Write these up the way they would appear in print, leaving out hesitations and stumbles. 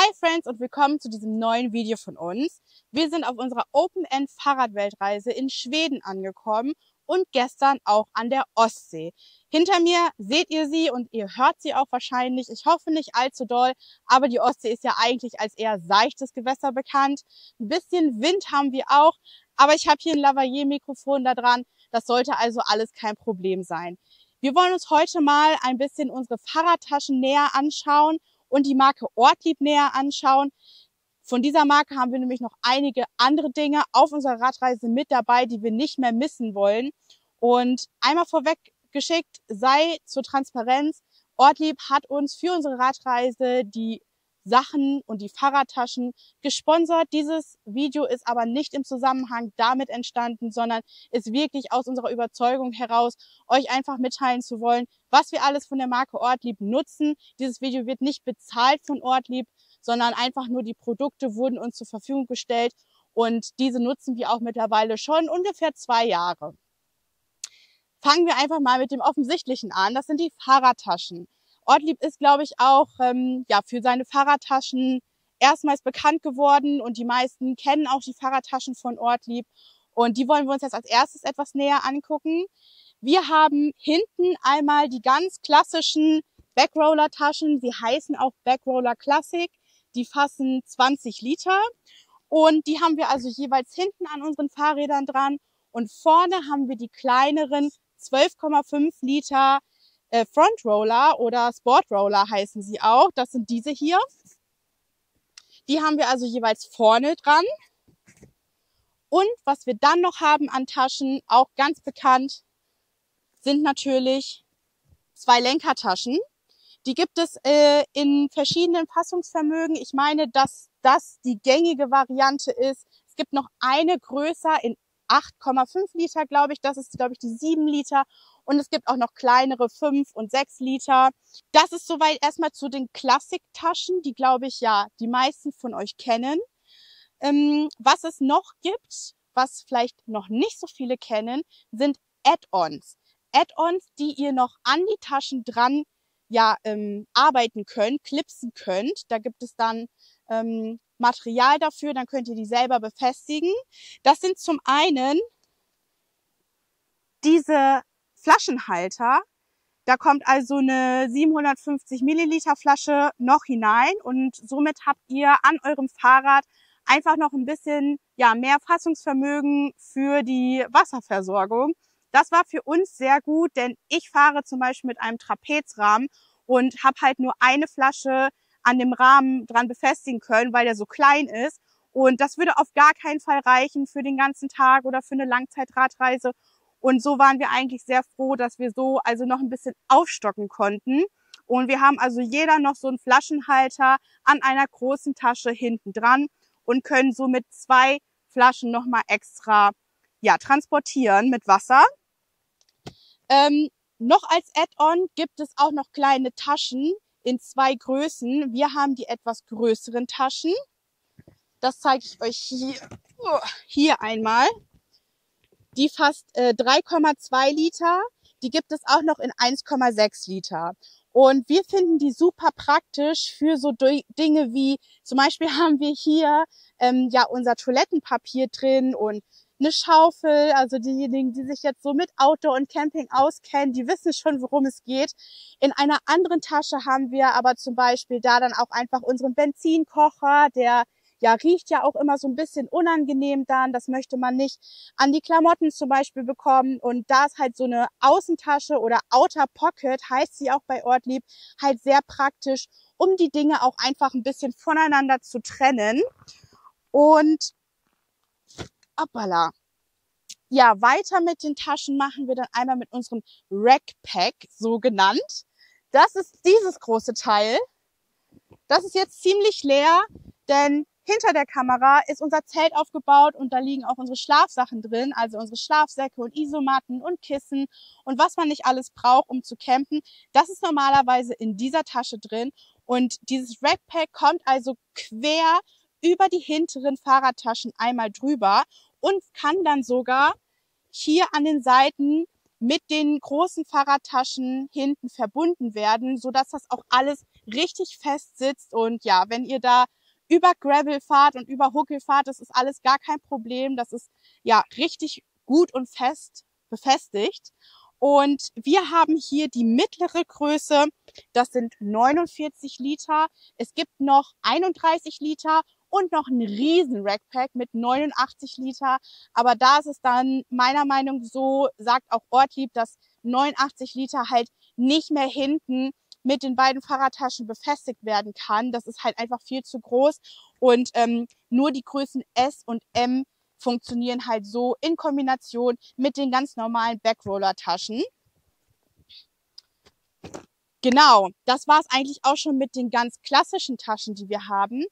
Hi Friends und willkommen zu diesem neuen Video von uns. Wir sind auf unserer Open-End-Fahrradweltreise in Schweden angekommen und gestern auch an der Ostsee. Hinter mir seht ihr sie und ihr hört sie auch wahrscheinlich. Ich hoffe nicht allzu doll, aber die Ostsee ist ja eigentlich als eher seichtes Gewässer bekannt. Ein bisschen Wind haben wir auch, aber ich habe hier ein Lavalier-Mikrofon da dran. Das sollte also alles kein Problem sein. Wir wollen uns heute mal ein bisschen unsere Fahrradtaschen näher anschauen und die Marke Ortlieb näher anschauen. Von dieser Marke haben wir nämlich noch einige andere Dinge auf unserer Radreise mit dabei, die wir nicht mehr missen wollen. Und einmal vorweg geschickt sei zur Transparenz: Ortlieb hat uns für unsere Radreise die Sachen und die Fahrradtaschen gesponsert. Dieses Video ist aber nicht im Zusammenhang damit entstanden, sondern ist wirklich aus unserer Überzeugung heraus, euch einfach mitteilen zu wollen, was wir alles von der Marke Ortlieb nutzen. Dieses Video wird nicht bezahlt von Ortlieb, sondern einfach nur die Produkte wurden uns zur Verfügung gestellt und diese nutzen wir auch mittlerweile schon ungefähr 2 Jahre. Fangen wir einfach mal mit dem Offensichtlichen an. Das sind die Fahrradtaschen. Ortlieb ist, glaube ich, auch für seine Fahrradtaschen erstmals bekannt geworden und die meisten kennen auch die Fahrradtaschen von Ortlieb und die wollen wir uns jetzt als erstes etwas näher angucken. Wir haben hinten einmal die ganz klassischen Backroller-Taschen. Sie heißen auch Backroller Classic. Die fassen 20 Liter und die haben wir also jeweils hinten an unseren Fahrrädern dran und vorne haben wir die kleineren 12,5 Liter Frontroller oder Sportroller heißen sie auch. Das sind diese hier. Die haben wir also jeweils vorne dran. Und was wir dann noch haben an Taschen, auch ganz bekannt, sind natürlich 2 Lenkertaschen. Die gibt es in verschiedenen Fassungsvermögen. Ich meine, dass das die gängige Variante ist. Es gibt noch eine größer in 8,5 Liter, glaube ich. Das ist, glaube ich, die 7 Liter. Und es gibt auch noch kleinere 5 und 6 Liter. Das ist soweit erstmal zu den Klassiktaschen, die, glaube ich, ja die meisten von euch kennen. Was es noch gibt, was vielleicht noch nicht so viele kennen, sind Add-ons. Add-ons, die ihr noch an die Taschen dran arbeiten könnt, klipsen könnt. Da gibt es dann Material dafür, dann könnt ihr die selber befestigen. Das sind zum einen diese Flaschenhalter. Da kommt also eine 750 Milliliter Flasche noch hinein und somit habt ihr an eurem Fahrrad einfach noch ein bisschen mehr Fassungsvermögen für die Wasserversorgung. Das war für uns sehr gut, denn ich fahre zum Beispiel mit einem Trapezrahmen und habe halt nur eine Flasche an dem Rahmen dran befestigen können, weil der so klein ist. Und das würde auf gar keinen Fall reichen für den ganzen Tag oder für eine Langzeitradreise. Und so waren wir eigentlich sehr froh, dass wir so also noch ein bisschen aufstocken konnten. Und wir haben also jeder noch so einen Flaschenhalter an einer großen Tasche hinten dran und können somit 2 Flaschen nochmal extra transportieren mit Wasser. Noch als Add-on gibt es auch noch kleine Taschen in 2 Größen. Wir haben die etwas größeren Taschen. Das zeige ich euch hier einmal. Die fasst 3,2 Liter. Die gibt es auch noch in 1,6 Liter. Und wir finden die super praktisch für so Dinge wie, zum Beispiel haben wir hier unser Toilettenpapier drin und eine Schaufel. Also diejenigen, die sich jetzt so mit Outdoor und Camping auskennen, die wissen schon, worum es geht. In einer anderen Tasche haben wir aber zum Beispiel da dann auch einfach unseren Benzinkocher, der riecht ja auch immer so ein bisschen unangenehm dann. Das möchte man nicht an die Klamotten zum Beispiel bekommen. Und da ist halt so eine Außentasche oder Outer Pocket, heißt sie auch bei Ortlieb, halt sehr praktisch, um die Dinge auch einfach ein bisschen voneinander zu trennen. Und hoppala. Ja, weiter mit den Taschen machen wir dann einmal mit unserem Rackpack, so genannt. Das ist dieses große Teil. Das ist jetzt ziemlich leer, denn hinter der Kamera ist unser Zelt aufgebaut und da liegen auch unsere Schlafsachen drin, also unsere Schlafsäcke und Isomatten und Kissen und was man nicht alles braucht, um zu campen. Das ist normalerweise in dieser Tasche drin und dieses Rackpack kommt also quer über die hinteren Fahrradtaschen einmal drüber und kann dann sogar hier an den Seiten mit den großen Fahrradtaschen hinten verbunden werden, sodass das auch alles richtig fest sitzt. Und ja, wenn ihr da über Gravel fahrt und über Huckel fahrt, das ist alles gar kein Problem. Das ist ja richtig gut und fest befestigt. Und wir haben hier die mittlere Größe, das sind 49 Liter. Es gibt noch 31 Liter und noch einen riesen Rackpack mit 89 Liter. Aber da ist es dann meiner Meinung nach so, sagt auch Ortlieb, dass 89 Liter halt nicht mehr hinten mit den beiden Fahrradtaschen befestigt werden kann. Das ist halt einfach viel zu groß. Und nur die Größen S und M funktionieren halt so in Kombination mit den ganz normalen Backroller-Taschen. Genau, das war es eigentlich auch schon mit den ganz klassischen Taschen, die wir haben.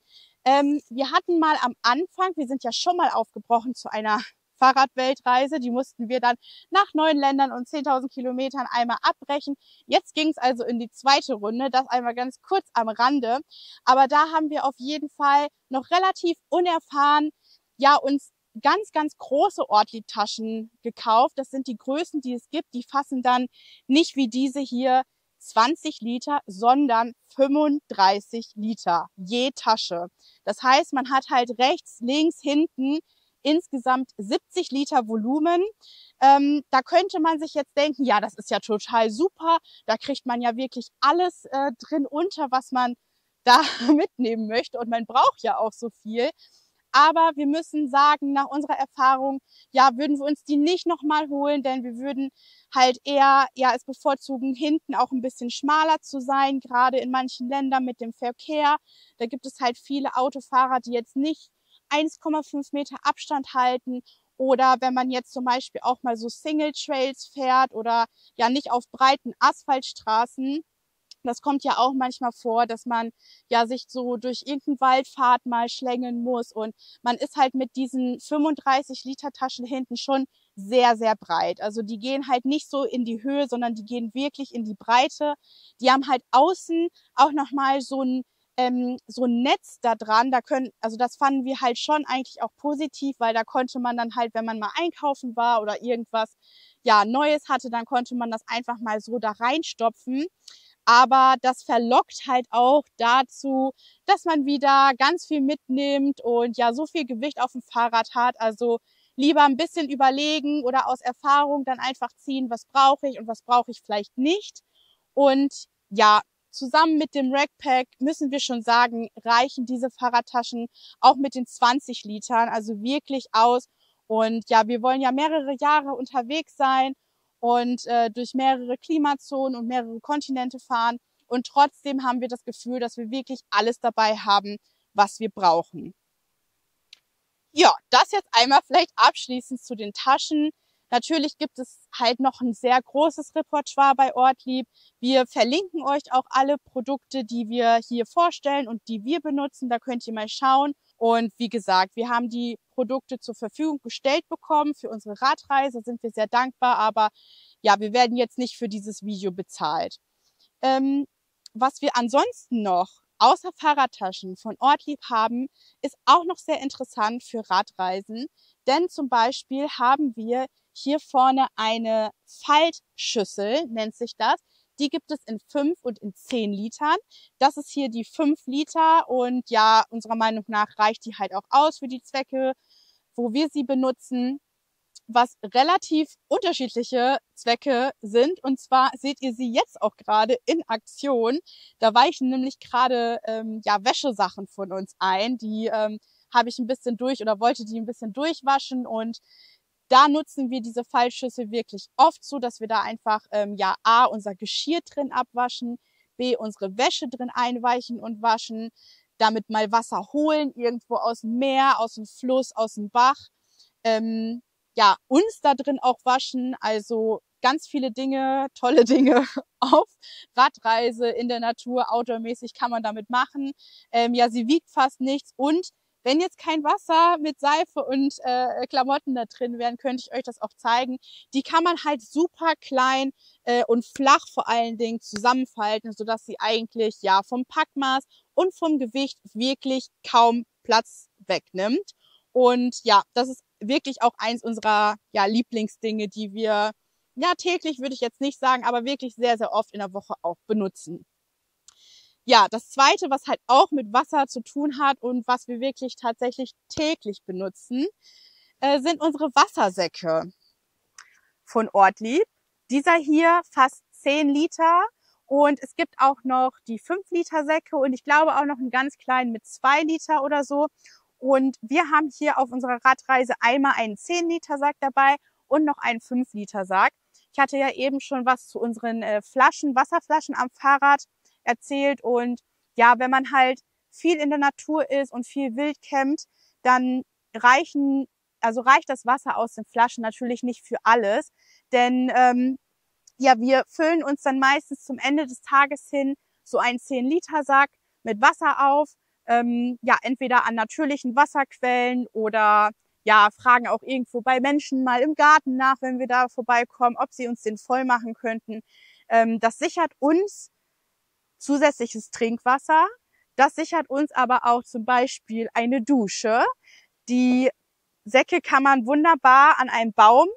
Wir hatten mal am Anfang, wir sind ja schon mal aufgebrochen zu einer Fahrradweltreise, die mussten wir dann nach 9 Ländern und 10.000 Kilometern einmal abbrechen. Jetzt ging es also in die zweite Runde, das einmal ganz kurz am Rande. Aber da haben wir auf jeden Fall noch relativ unerfahren, ja, uns ganz, ganz große Ortlieb-Taschen gekauft. Das sind die Größen, die es gibt. Die fassen dann nicht wie diese hier 20 Liter, sondern 35 Liter je Tasche. Das heißt, man hat halt rechts, links, hinten insgesamt 70 Liter Volumen. Da könnte man sich jetzt denken, ja, das ist ja total super. Da kriegt man ja wirklich alles drin unter, was man da mitnehmen möchte. Und man braucht ja auch so viel. Aber wir müssen sagen, nach unserer Erfahrung, ja, würden wir uns die nicht nochmal holen, denn wir würden halt eher, ja, es bevorzugen, hinten auch ein bisschen schmaler zu sein, gerade in manchen Ländern mit dem Verkehr. Da gibt es halt viele Autofahrer, die jetzt nicht 1,5 Meter Abstand halten. Oder wenn man jetzt zum Beispiel auch mal so Single Trails fährt oder ja nicht auf breiten Asphaltstraßen. Das kommt ja auch manchmal vor, dass man ja sich so durch irgendeinen Waldpfad mal schlängeln muss. Und man ist halt mit diesen 35 Liter Taschen hinten schon sehr, sehr breit. Also die gehen halt nicht so in die Höhe, sondern die gehen wirklich in die Breite. Die haben halt außen auch nochmal so ein Netz da dran. Also das fanden wir halt schon eigentlich auch positiv, weil da konnte man dann halt, wenn man mal einkaufen war oder irgendwas ja Neues hatte, dann konnte man das einfach mal so da reinstopfen. Aber das verlockt halt auch dazu, dass man wieder ganz viel mitnimmt und ja so viel Gewicht auf dem Fahrrad hat. Also lieber ein bisschen überlegen oder aus Erfahrung dann einfach ziehen, was brauche ich und was brauche ich vielleicht nicht. Und ja, zusammen mit dem Rackpack müssen wir schon sagen, reichen diese Fahrradtaschen auch mit den 20 Litern, also wirklich aus. Und ja, wir wollen ja mehrere Jahre unterwegs sein und durch mehrere Klimazonen und mehrere Kontinente fahren. Und trotzdem haben wir das Gefühl, dass wir wirklich alles dabei haben, was wir brauchen. Ja, das jetzt einmal vielleicht abschließend zu den Taschen. Natürlich gibt es halt noch ein sehr großes Repertoire bei Ortlieb. Wir verlinken euch auch alle Produkte, die wir hier vorstellen und die wir benutzen. Da könnt ihr mal schauen. Und wie gesagt, wir haben die Produkte zur Verfügung gestellt bekommen für unsere Radreise. Sind wir sehr dankbar. Aber ja, wir werden jetzt nicht für dieses Video bezahlt. Was wir ansonsten noch außer Fahrradtaschen von Ortlieb haben, ist auch noch sehr interessant für Radreisen. Denn zum Beispiel haben wir hier vorne eine Faltschüssel, nennt sich das. Die gibt es in 5 und in 10 Litern. Das ist hier die 5 Liter und ja, unserer Meinung nach reicht die halt auch aus für die Zwecke, wo wir sie benutzen, was relativ unterschiedliche Zwecke sind. Und zwar seht ihr sie jetzt auch gerade in Aktion. Da weichen nämlich gerade ja Wäschesachen von uns ein. Die habe ich ein bisschen durch oder wollte die ein bisschen durchwaschen und da nutzen wir diese Faltschüssel wirklich oft so, dass wir da einfach ja A, unser Geschirr drin abwaschen, B, unsere Wäsche drin einweichen und waschen, damit mal Wasser holen, irgendwo aus dem Meer, aus dem Fluss, aus dem Bach. Ja, uns da drin auch waschen, also ganz viele Dinge, tolle Dinge auf Radreise, in der Natur, outdoormäßig kann man damit machen. Ja, sie wiegt fast nichts und wenn jetzt kein Wasser mit Seife und Klamotten da drin wären, könnte ich euch das auch zeigen. Die kann man halt super klein und flach vor allen Dingen zusammenfalten, sodass sie eigentlich ja vom Packmaß und vom Gewicht wirklich kaum Platz wegnimmt. Und ja, das ist wirklich auch eins unserer ja, Lieblingsdinge, die wir ja täglich würde ich jetzt nicht sagen, aber wirklich sehr, sehr oft in der Woche auch benutzen. Ja, das Zweite, was halt auch mit Wasser zu tun hat und was wir wirklich tatsächlich täglich benutzen, sind unsere Wassersäcke von Ortlieb. Dieser hier fast 10 Liter und es gibt auch noch die 5 Liter Säcke und ich glaube auch noch einen ganz kleinen mit 2 Liter oder so. Und wir haben hier auf unserer Radreise einmal einen 10 Liter Sack dabei und noch einen 5 Liter Sack. Ich hatte ja eben schon was zu unseren Wasserflaschen am Fahrrad erzählt und ja, wenn man halt viel in der Natur ist und viel wild campt, dann reicht das Wasser aus den Flaschen natürlich nicht für alles, denn ja, wir füllen uns dann meistens zum Ende des Tages hin so einen 10 Liter Sack mit Wasser auf, ja, entweder an natürlichen Wasserquellen oder ja, fragen auch irgendwo bei Menschen mal im Garten nach, wenn wir da vorbeikommen, ob sie uns den voll machen könnten. Das sichert uns zusätzliches Trinkwasser. Das sichert uns aber auch zum Beispiel eine Dusche. Die Säcke kann man wunderbar an einem Baum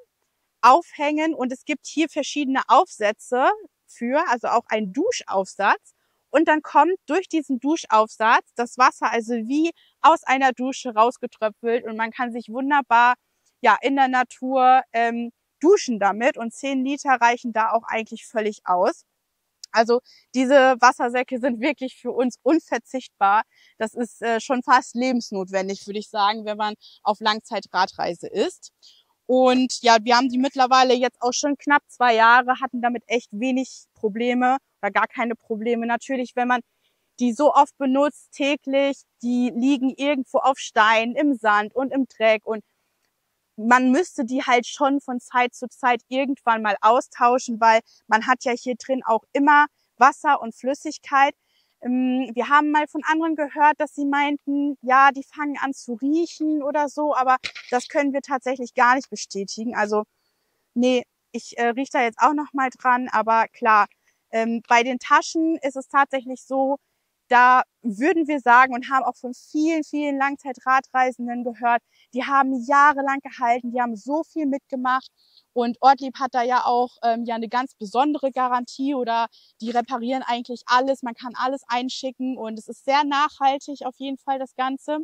aufhängen und es gibt hier verschiedene Aufsätze für, also auch einen Duschaufsatz. Und dann kommt durch diesen Duschaufsatz das Wasser also wie aus einer Dusche rausgetröpfelt und man kann sich wunderbar ja in der Natur duschen damit und 10 Liter reichen da auch eigentlich völlig aus. Also diese Wassersäcke sind wirklich für uns unverzichtbar. Das ist schon fast lebensnotwendig, würde ich sagen, wenn man auf Langzeitradreise ist. Und ja, wir haben die mittlerweile jetzt auch schon knapp 2 Jahre, hatten damit echt wenig Probleme oder gar keine Probleme. Natürlich, wenn man die so oft benutzt, täglich, die liegen irgendwo auf Stein, im Sand und im Dreck und man müsste die halt schon von Zeit zu Zeit irgendwann mal austauschen, weil man hat ja hier drin auch immer Wasser und Flüssigkeit. Wir haben mal von anderen gehört, dass sie meinten, ja, die fangen an zu riechen oder so, aber das können wir tatsächlich gar nicht bestätigen. Also nee, ich rieche da jetzt auch noch mal dran, aber klar, bei den Taschen ist es tatsächlich so, da würden wir sagen und haben auch von vielen, vielen Langzeitradreisenden gehört, die haben jahrelang gehalten, die haben so viel mitgemacht und Ortlieb hat da ja auch ja eine ganz besondere Garantie oder die reparieren eigentlich alles, man kann alles einschicken und es ist sehr nachhaltig auf jeden Fall das Ganze.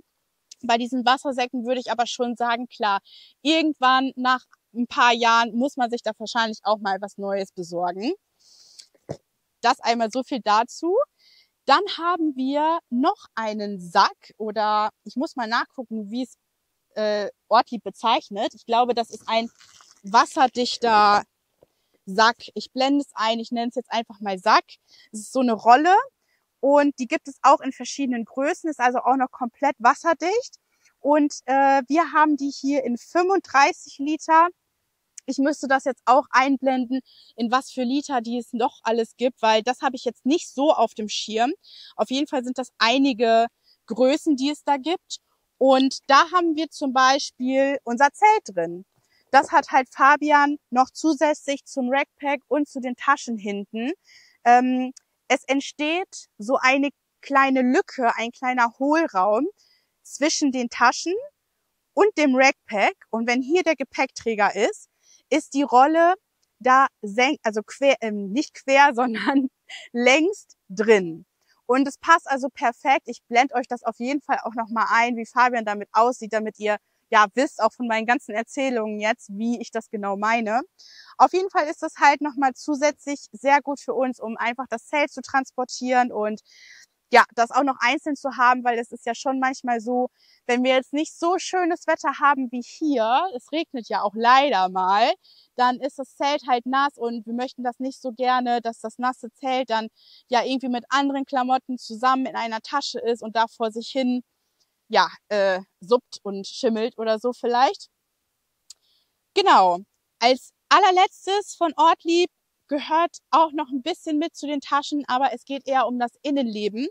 Bei diesen Wassersäcken würde ich aber schon sagen, klar, irgendwann nach ein paar Jahren muss man sich da wahrscheinlich auch mal was Neues besorgen. Das einmal so viel dazu. Dann haben wir noch einen Sack oder ich muss mal nachgucken, wie es Ortlieb bezeichnet. Ich glaube, das ist ein wasserdichter Sack. Ich blende es ein, ich nenne es jetzt einfach mal Sack. Es ist so eine Rolle und die gibt es auch in verschiedenen Größen, ist also auch noch komplett wasserdicht. Und wir haben die hier in 35 Liter. Ich müsste das jetzt auch einblenden, in was für Liter die es noch alles gibt, weil das habe ich jetzt nicht so auf dem Schirm. Auf jeden Fall sind das einige Größen, die es da gibt. Und da haben wir zum Beispiel unser Zelt drin. Das hat halt Fabian noch zusätzlich zum Rackpack und zu den Taschen hinten. Es entsteht so eine kleine Lücke, ein kleiner Hohlraum zwischen den Taschen und dem Rackpack. Und wenn hier der Gepäckträger ist die Rolle da nicht quer, sondern längst drin. Und es passt also perfekt. Ich blende euch das auf jeden Fall auch nochmal ein, wie Fabian damit aussieht, damit ihr ja wisst, auch von meinen ganzen Erzählungen jetzt, wie ich das genau meine. Auf jeden Fall ist das halt nochmal zusätzlich sehr gut für uns, um einfach das Zelt zu transportieren und ja, das auch noch einzeln zu haben, weil es ist ja schon manchmal so, wenn wir jetzt nicht so schönes Wetter haben wie hier, es regnet ja auch leider mal, dann ist das Zelt halt nass und wir möchten das nicht so gerne, dass das nasse Zelt dann ja irgendwie mit anderen Klamotten zusammen in einer Tasche ist und da vor sich hin, ja, suppt und schimmelt oder so vielleicht. Genau. Als allerletztes von Ortlieb gehört auch noch ein bisschen mit zu den Taschen, aber es geht eher um das Innenleben.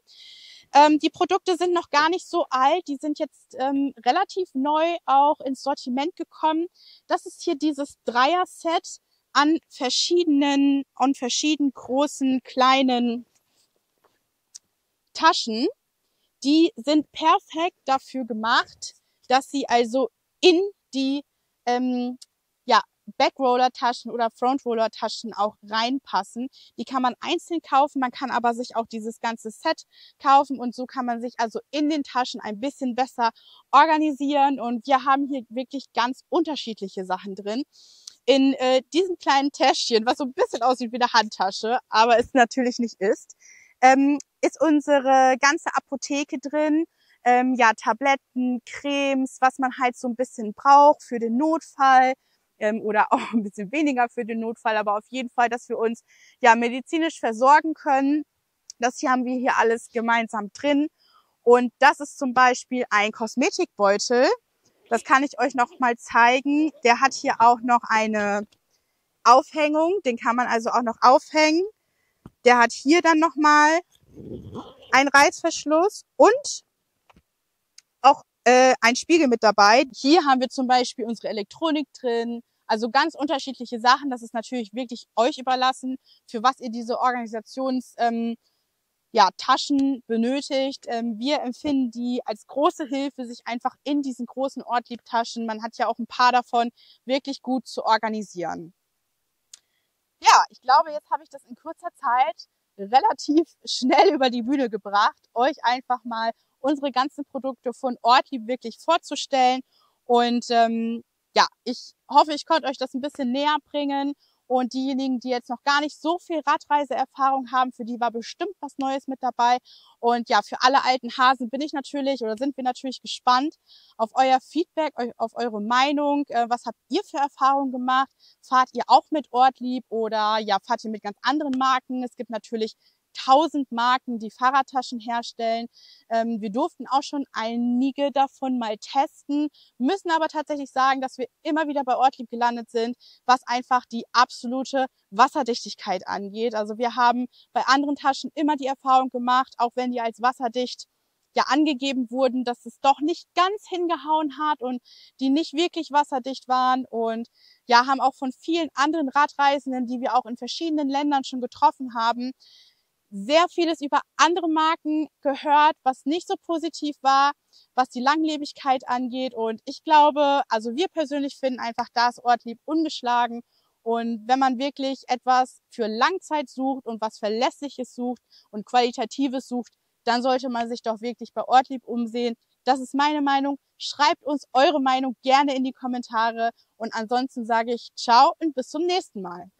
Die Produkte sind noch gar nicht so alt, die sind jetzt relativ neu auch ins Sortiment gekommen. Das ist hier dieses Dreier-Set an verschieden großen, kleinen Taschen. Die sind perfekt dafür gemacht, dass sie also in die Backroller-Taschen oder Frontroller-Taschen auch reinpassen. Die kann man einzeln kaufen, man kann aber sich auch dieses ganze Set kaufen und so kann man sich also in den Taschen ein bisschen besser organisieren und wir haben hier wirklich ganz unterschiedliche Sachen drin. In diesem kleinen Täschchen, was so ein bisschen aussieht wie eine Handtasche, aber es natürlich nicht ist, ist unsere ganze Apotheke drin. Ja, Tabletten, Cremes, was man halt so ein bisschen braucht für den Notfall oder auch ein bisschen weniger für den Notfall, aber auf jeden Fall, dass wir uns ja medizinisch versorgen können. Das hier haben wir hier alles gemeinsam drin. Und das ist zum Beispiel ein Kosmetikbeutel. Das kann ich euch noch mal zeigen. Der hat hier auch noch eine Aufhängung. Den kann man also auch noch aufhängen. Der hat hier dann noch mal einen Reißverschluss und auch ein Spiegel mit dabei. Hier haben wir zum Beispiel unsere Elektronik drin. Also ganz unterschiedliche Sachen. Das ist natürlich wirklich euch überlassen, für was ihr diese Taschen benötigt. Wir empfinden die als große Hilfe, sich einfach in diesen großen Ortlieb-Taschen, man hat ja auch ein paar davon, wirklich gut zu organisieren. Ja, ich glaube, jetzt habe ich das in kurzer Zeit relativ schnell über die Bühne gebracht, euch einfach mal unsere ganzen Produkte von Ortlieb wirklich vorzustellen. Und ja, ich hoffe, ich konnte euch das ein bisschen näher bringen. Und diejenigen, die jetzt noch gar nicht so viel Radreiseerfahrung haben, für die war bestimmt was Neues mit dabei. Und ja, für alle alten Hasen bin ich natürlich oder sind wir natürlich gespannt auf euer Feedback, auf eure Meinung. Was habt ihr für Erfahrungen gemacht? Fahrt ihr auch mit Ortlieb oder ja, fahrt ihr mit ganz anderen Marken? Es gibt natürlich 1000 Marken, die Fahrradtaschen herstellen. Wir durften auch schon einige davon mal testen, müssen aber tatsächlich sagen, dass wir immer wieder bei Ortlieb gelandet sind, was einfach die absolute Wasserdichtigkeit angeht. Also wir haben bei anderen Taschen immer die Erfahrung gemacht, auch wenn die als wasserdicht ja angegeben wurden, dass es doch nicht ganz hingehauen hat und die nicht wirklich wasserdicht waren und ja, haben auch von vielen anderen Radreisenden, die wir auch in verschiedenen Ländern schon getroffen haben, sehr vieles über andere Marken gehört, was nicht so positiv war, was die Langlebigkeit angeht. Und ich glaube, also wir persönlich finden einfach, da ist Ortlieb ungeschlagen. Und wenn man wirklich etwas für Langzeit sucht und was Verlässliches sucht und Qualitatives sucht, dann sollte man sich doch wirklich bei Ortlieb umsehen. Das ist meine Meinung. Schreibt uns eure Meinung gerne in die Kommentare. Und ansonsten sage ich ciao und bis zum nächsten Mal.